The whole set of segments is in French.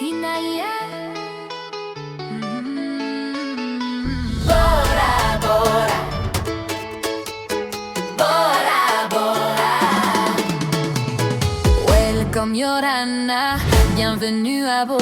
Inaya. Bora, bora. Bora, bora. Welcome Yorana, bienvenue à Bora.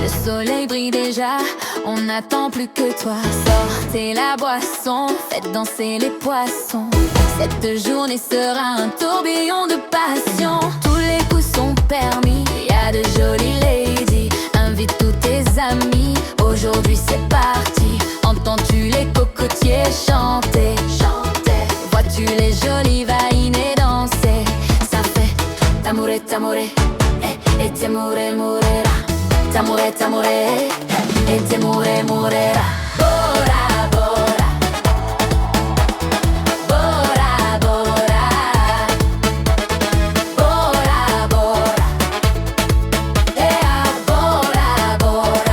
Le soleil brille déjà, on n'attend plus que toi. Sortez la boisson, faites danser les poissons. Cette journée sera un tourbillon de passion. Tous les coups sont permis, y a de jolies ladies. Invite tous tes amis, aujourd'hui c'est parti. Entends-tu les cocotiers chanter, chanter? Vois-tu les jolies vaines danser? Ça fait tamure, tamure, et temure, murera. Tamure, tamure, et temure, murera. Bora, bora. Bora, bora. Bora, bora. Bora, bora.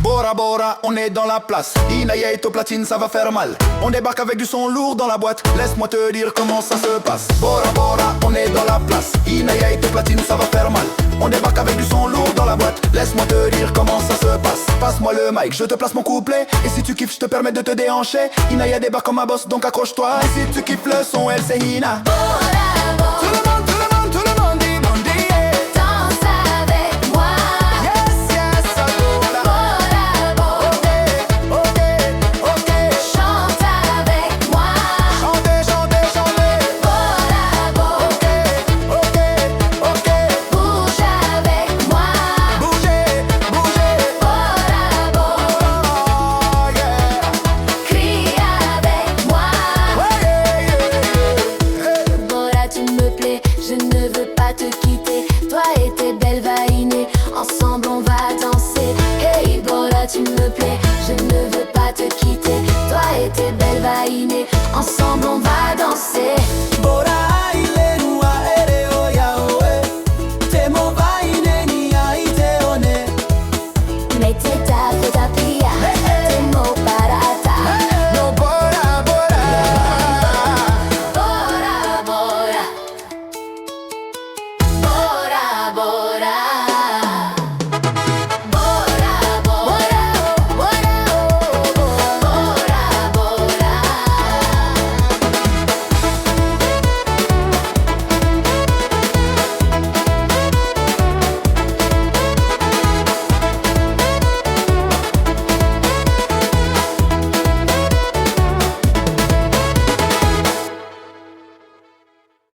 Bora Bora, on est dans la place. Inaya est au platine, ça va faire mal. On débarque avec du son lourd dans la boîte. Laisse-moi te dire comment ça se passe. Bora Bora, on est dans la place. Inaya est au platine, ça va faire mal. On débarque avec du son lourd dans la boîte. Laisse-moi te dire comment ça se passe. Passe-moi le mic, je te place mon couplet. Et si tu kiffes, je te permets de te déhancher. Inaya débarque comme un boss, donc accroche-toi. Et si tu kiffes le son, elle c'est Ina. Bora.